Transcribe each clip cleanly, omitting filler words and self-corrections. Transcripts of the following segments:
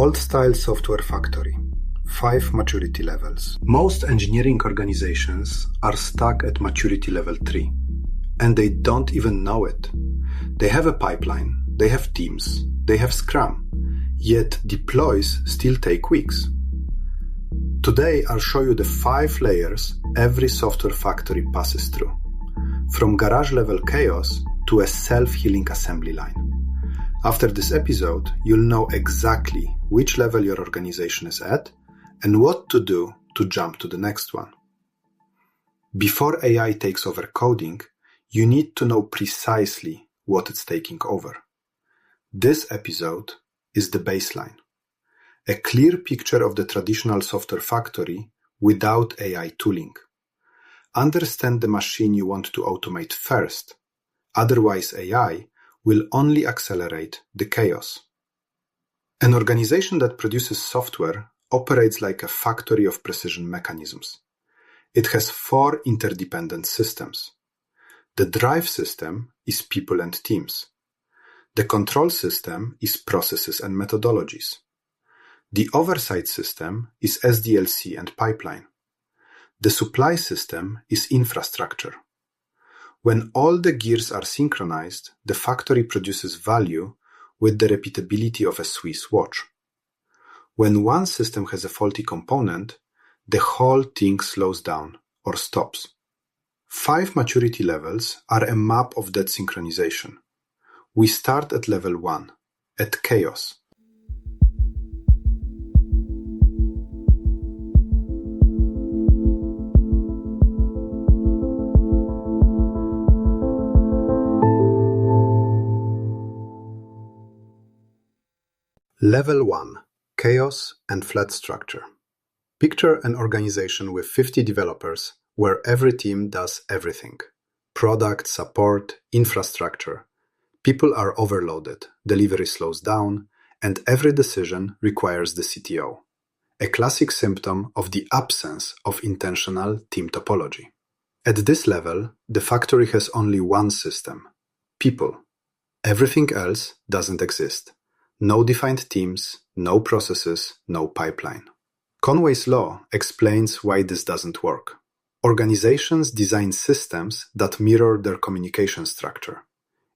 Old-style software factory. 5 maturity levels. Most engineering organizations are stuck at maturity level 3, and they don't even know it. They have a pipeline, they have teams, they have Scrum, yet deploys still take weeks. Today, I'll show you the 5 layers every software factory passes through, from garage-level chaos to a self-healing assembly line. After this episode, you'll know exactly which level your organization is at and what to do to jump to the next one. Before AI takes over coding, you need to know precisely what it's taking over. This episode is the baseline. A clear picture of the traditional software factory without AI tooling. Understand the machine you want to automate first. Otherwise, AI will only accelerate the chaos. An organization that produces software operates like a factory of precision mechanisms. It has 4 interdependent systems. The drive system is people and teams. The control system is processes and methodologies. The oversight system is SDLC and pipeline. The supply system is infrastructure. When all the gears are synchronized, the factory produces value with the repeatability of a Swiss watch. When one system has a faulty component, the whole thing slows down or stops. 5 maturity levels are a map of that synchronization. We start at level 1, at chaos. Level 1. Chaos and flat structure. Picture an organization with 50 developers where every team does everything. Product, support, infrastructure. People are overloaded, delivery slows down, and every decision requires the CTO. A classic symptom of the absence of intentional team topology. At this level, the factory has only one system: people. Everything else doesn't exist. No defined teams, no processes, no pipeline. Conway's law explains why this doesn't work. Organizations design systems that mirror their communication structure.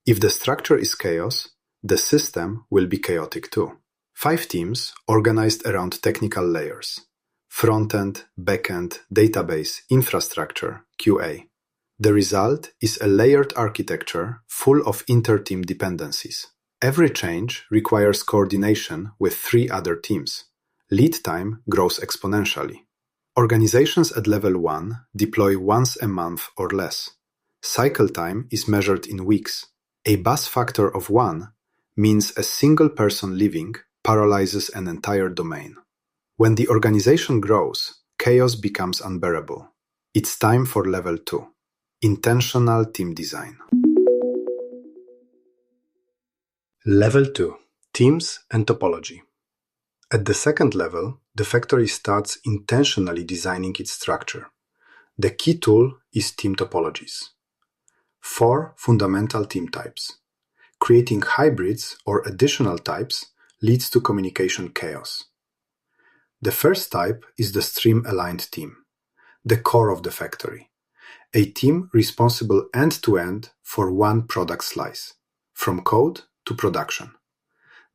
If the structure is chaos, the system will be chaotic too. 5 teams organized around technical layers: front-end, back-end, database, infrastructure, QA. The result is a layered architecture full of inter-team dependencies. Every change requires coordination with 3 other teams. Lead time grows exponentially. Organizations at level 1 deploy once a month or less. Cycle time is measured in weeks. A bus factor of 1 means a single person leaving paralyzes an entire domain. When the organization grows, chaos becomes unbearable. It's time for level 2. Intentional team design. Level 2. Teams and topology. At the second level, the factory starts intentionally designing its structure. The key tool is team topologies. 4 fundamental team types. Creating hybrids or additional types leads to communication chaos. The first type is the stream-aligned team, the core of the factory. A team responsible end-to-end for one product slice, from code to production.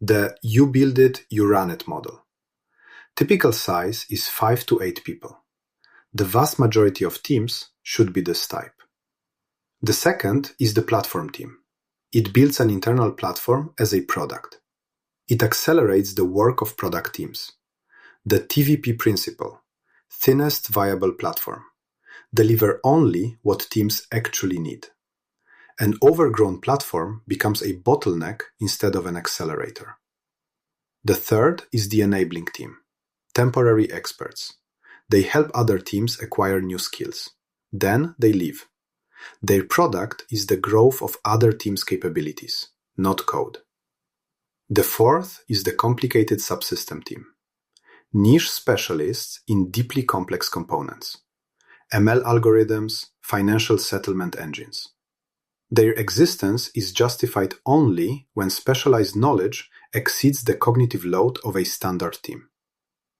The you build it, you run it model. Typical size is 5 to 8 people. The vast majority of teams should be this type. The second is the platform team. It builds an internal platform as a product. It accelerates the work of product teams. The TVP principle, thinnest viable platform. Deliver only what teams actually need. An overgrown platform becomes a bottleneck instead of an accelerator. The third is the enabling team, temporary experts. They help other teams acquire new skills. Then they leave. Their product is the growth of other teams' capabilities, not code. The fourth is the complicated subsystem team, niche specialists in deeply complex components, ML algorithms, financial settlement engines. Their existence is justified only when specialized knowledge exceeds the cognitive load of a standard team.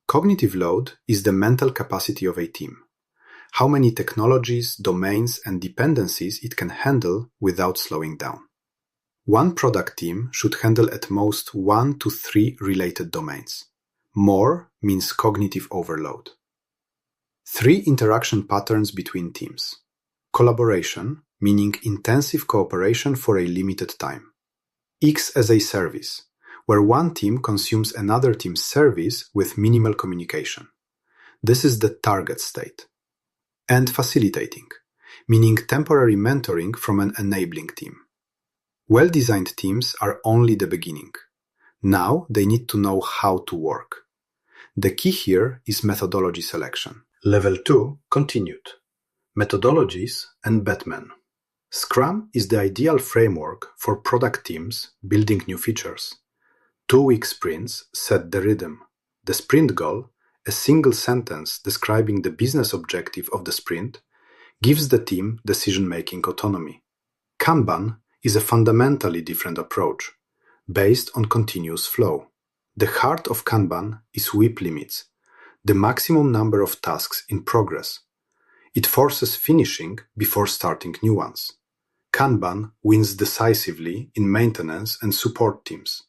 Cognitive load is the mental capacity of a team. How many technologies, domains, and dependencies it can handle without slowing down. One product team should handle at most 1 to 3 related domains. More means cognitive overload. 3 interaction patterns between teams. Collaboration, meaning intensive cooperation for a limited time. X as a service, where one team consumes another team's service with minimal communication. This is the target state. And facilitating, meaning temporary mentoring from an enabling team. Well-designed teams are only the beginning. Now they need to know how to work. The key here is methodology selection. Level 2 continued. Methodologies and Batman. Scrum is the ideal framework for product teams building new features. 2-week sprints set the rhythm. The sprint goal, a single sentence describing the business objective of the sprint, gives the team decision-making autonomy. Kanban is a fundamentally different approach, based on continuous flow. The heart of Kanban is WIP limits, the maximum number of tasks in progress. It forces finishing before starting new ones. Kanban wins decisively in maintenance and support teams.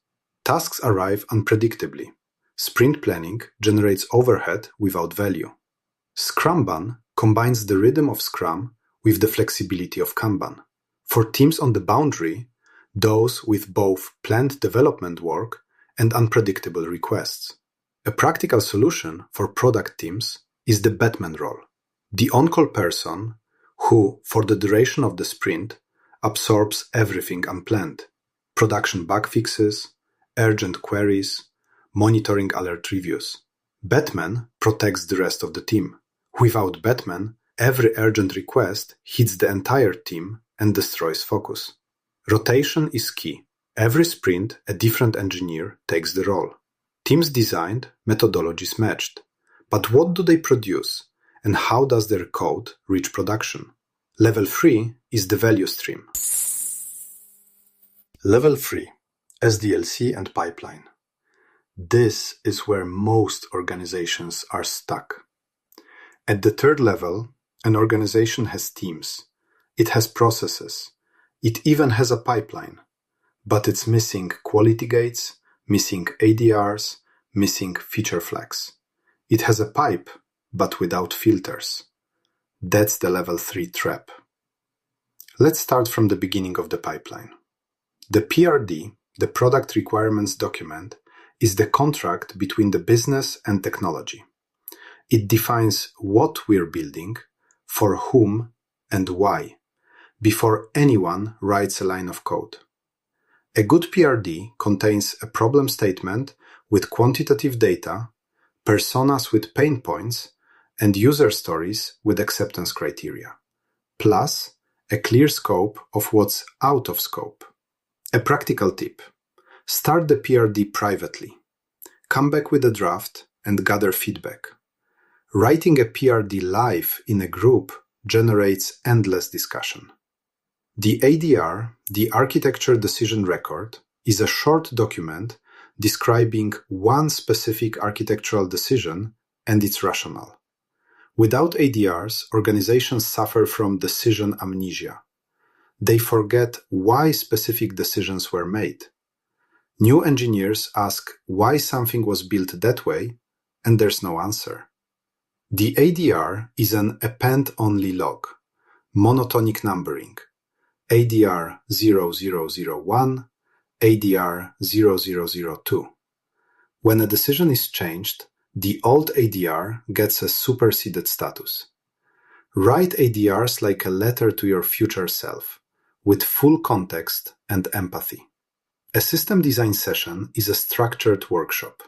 Tasks arrive unpredictably. Sprint planning generates overhead without value. Scrumban combines the rhythm of Scrum with the flexibility of Kanban. For teams on the boundary, those with both planned development work and unpredictable requests. A practical solution for product teams is the Batman role, the on-call person who, for the duration of the sprint, absorbs everything unplanned: production bug fixes, urgent queries, monitoring alert reviews. Batman protects the rest of the team. Without Batman, every urgent request hits the entire team and destroys focus. Rotation is key. Every sprint, a different engineer takes the role. Teams designed, methodologies matched. But what do they produce, and how does their code reach production? Level 3 is the value stream. Level 3, SDLC and pipeline. This is where most organizations are stuck. At the third level, an organization has teams. It has processes. It even has a pipeline. But it's missing quality gates, missing ADRs, missing feature flags. It has a pipe, but without filters. That's the level 3 trap. Let's start from the beginning of the pipeline. The PRD, the product requirements document, is the contract between the business and technology. It defines what we're building, for whom, and why, before anyone writes a line of code. A good PRD contains a problem statement with quantitative data, personas with pain points, and user stories with acceptance criteria, plus a clear scope of what's out of scope. A practical tip: start the PRD privately. Come back with a draft and gather feedback. Writing a PRD live in a group generates endless discussion. The ADR, the Architecture Decision Record, is a short document describing one specific architectural decision and its rationale. Without ADRs, organizations suffer from decision amnesia. They forget why specific decisions were made. New engineers ask why something was built that way, and there's no answer. The ADR is an append-only log, monotonic numbering, ADR 0001, ADR 0002. When a decision is changed, the old ADR gets a superseded status. Write ADRs like a letter to your future self, with full context and empathy. A system design session is a structured workshop.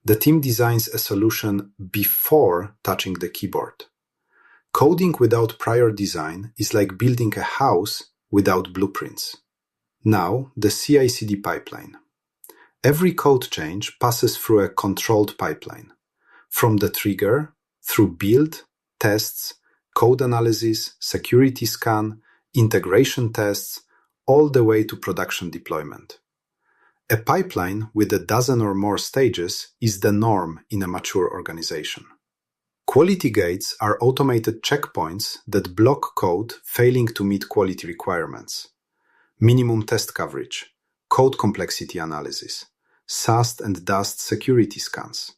The team designs a solution before touching the keyboard. Coding without prior design is like building a house without blueprints. Now, the CI/CD pipeline. Every code change passes through a controlled pipeline. From the trigger, through build, tests, code analysis, security scan, integration tests, all the way to production deployment. A pipeline with a dozen or more stages is the norm in a mature organization. Quality gates are automated checkpoints that block code failing to meet quality requirements. Minimum test coverage, code complexity analysis, SAST and DAST security scans.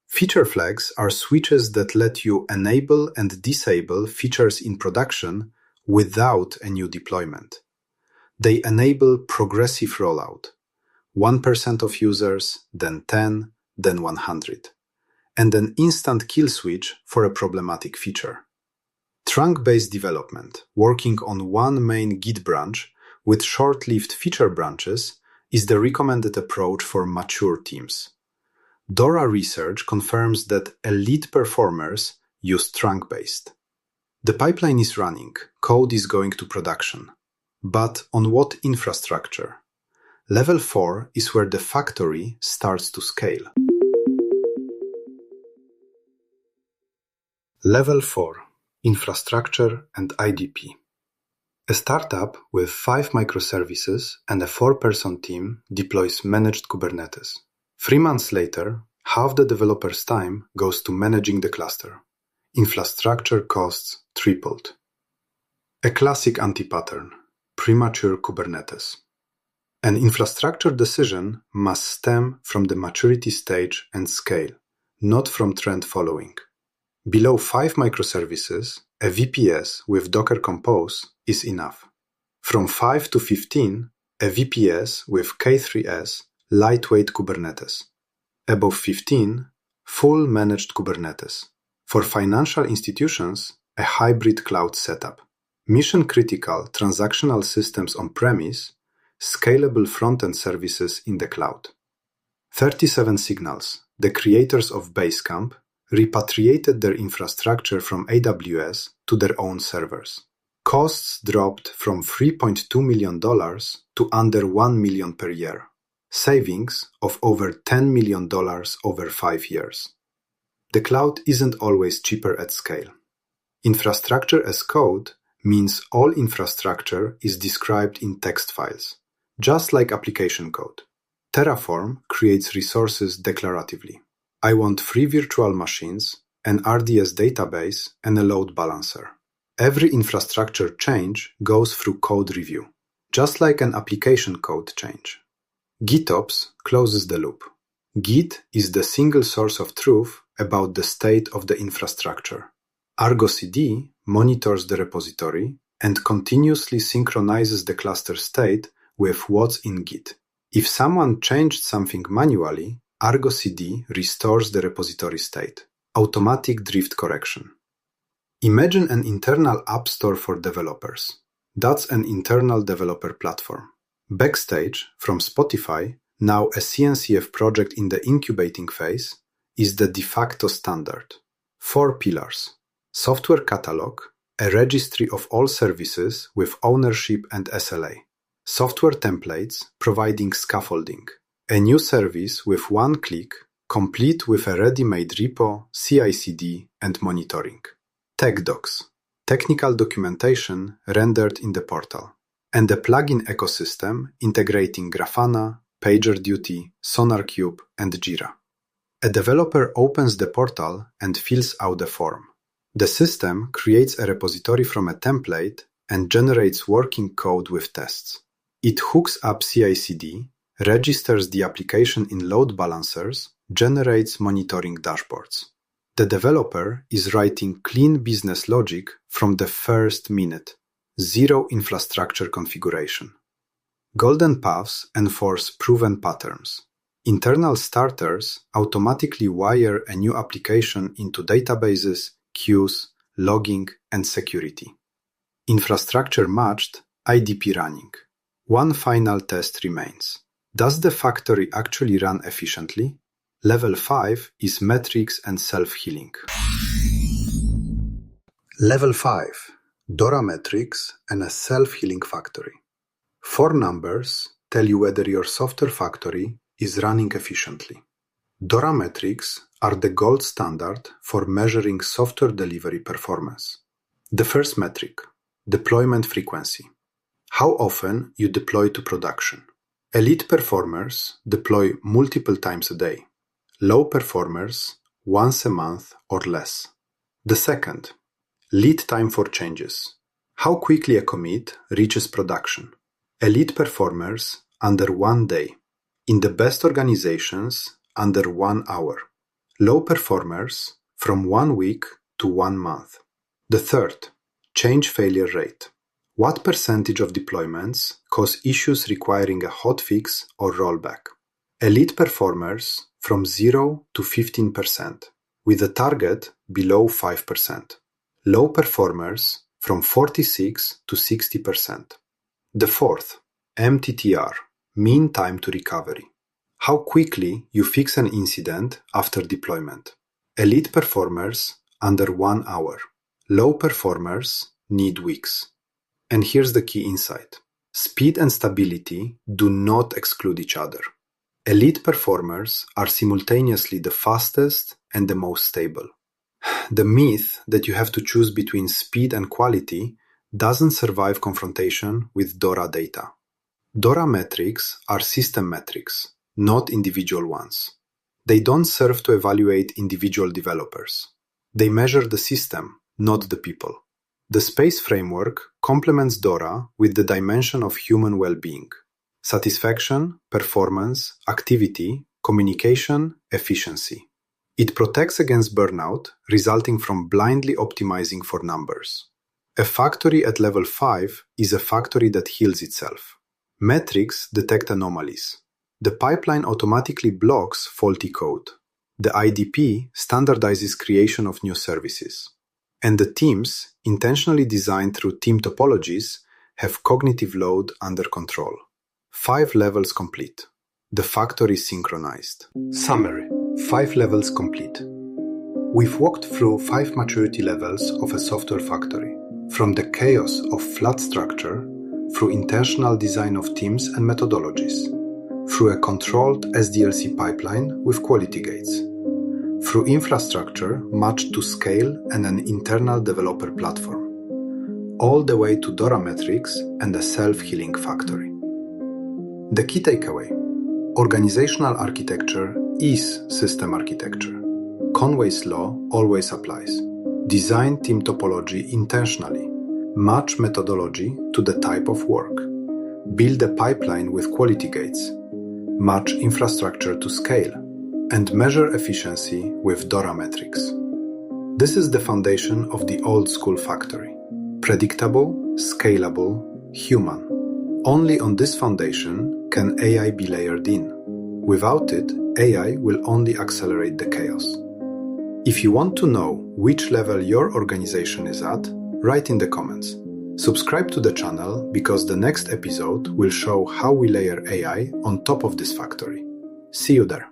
Feature flags are switches that let you enable and disable features in production without a new deployment. They enable progressive rollout. 1% of users, then 10, then 100. And an instant kill switch for a problematic feature. Trunk-based development, working on one main Git branch with short-lived feature branches, is the recommended approach for mature teams. DORA research confirms that elite performers use trunk-based. The pipeline is running, code is going to production. But on what infrastructure? Level 4 is where the factory starts to scale. Level 4. Infrastructure and IDP. A startup with 5 microservices and a 4-person team deploys managed Kubernetes. 3 months later, half the developer's time goes to managing the cluster. Infrastructure costs tripled. A classic anti-pattern, premature Kubernetes. An infrastructure decision must stem from the maturity stage and scale, not from trend following. Below 5 microservices, a VPS with Docker Compose is enough. From 5 to 15, a VPS with K3s, lightweight Kubernetes. Above 15, full managed Kubernetes. For financial institutions, a hybrid cloud setup. Mission-critical transactional systems on-premise, scalable front-end services in the cloud. 37 Signals, the creators of Basecamp, repatriated their infrastructure from AWS to their own servers. Costs dropped from $3.2 million to under $1 million per year. Savings of over $10 million over 5 years. The cloud isn't always cheaper at scale. Infrastructure as code means all infrastructure is described in text files, just like application code. Terraform creates resources declaratively. I want 3 virtual machines, an RDS database, and a load balancer. Every infrastructure change goes through code review, just like an application code change. GitOps closes the loop. Git is the single source of truth about the state of the infrastructure. Argo CD monitors the repository and continuously synchronizes the cluster state with what's in Git. If someone changed something manually, Argo CD restores the repository state. Automatic drift correction. Imagine an internal app store for developers. That's an internal developer platform. Backstage, from Spotify, now a CNCF project in the incubating phase, is the de facto standard. 4 pillars. Software catalog, a registry of all services with ownership and SLA. Software templates providing scaffolding. A new service with one click, complete with a ready-made repo, CI/CD, and monitoring. Tech docs, technical documentation rendered in the portal. And a plugin ecosystem integrating Grafana, PagerDuty, SonarQube, and Jira. A developer opens the portal and fills out a form. The system creates a repository from a template and generates working code with tests. It hooks up CI/CD, registers the application in load balancers, generates monitoring dashboards. The developer is writing clean business logic from the first minute. Zero infrastructure configuration. Golden paths enforce proven patterns. Internal starters automatically wire a new application into databases, queues, logging, and security. Infrastructure matched, IDP running. One final test remains. Does the factory actually run efficiently? Level 5 is metrics and self-healing. Level 5. DORA metrics and a self-healing factory. 4 numbers tell you whether your software factory is running efficiently. DORA metrics are the gold standard for measuring software delivery performance. The first metric, deployment frequency. How often you deploy to production. Elite performers deploy multiple times a day. Low performers once a month or less. The second, lead time for changes. How quickly a commit reaches production. Elite performers under 1 day. In the best organizations, under 1 hour. Low performers from 1 week to 1 month. The third, change failure rate. What percentage of deployments cause issues requiring a hotfix or rollback? Elite performers from 0 to 15%, with a target below 5%. Low performers from 46 to 60%. The fourth, MTTR, mean time to recovery. How quickly you fix an incident after deployment. Elite performers under 1 hour. Low performers need weeks. And here's the key insight. Speed and stability do not exclude each other. Elite performers are simultaneously the fastest and the most stable. The myth that you have to choose between speed and quality doesn't survive confrontation with DORA data. DORA metrics are system metrics, not individual ones. They don't serve to evaluate individual developers. They measure the system, not the people. The SPACE framework complements DORA with the dimension of human well-being: satisfaction, performance, activity, communication, efficiency. It protects against burnout resulting from blindly optimizing for numbers. A factory at level 5 is a factory that heals itself. Metrics detect anomalies. The pipeline automatically blocks faulty code. The IDP standardizes creation of new services. And the teams, intentionally designed through team topologies, have cognitive load under control. 5 levels complete. The factory synchronized. Summary: 5 levels complete. We've walked through 5 maturity levels of a software factory, from the chaos of flat structure, through intentional design of teams and methodologies, through a controlled SDLC pipeline with quality gates, through infrastructure matched to scale and an internal developer platform, all the way to DORA metrics and a self-healing factory. The key takeaway: organizational architecture is system architecture. Conway's law always applies. Design team topology intentionally. Match methodology to the type of work. Build a pipeline with quality gates. Match infrastructure to scale. And measure efficiency with DORA metrics. This is the foundation of the old school factory. Predictable, scalable, human. Only on this foundation can AI be layered in. Without it, AI will only accelerate the chaos. If you want to know which level your organization is at, write in the comments. Subscribe to the channel because the next episode will show how we layer AI on top of this factory. See you there.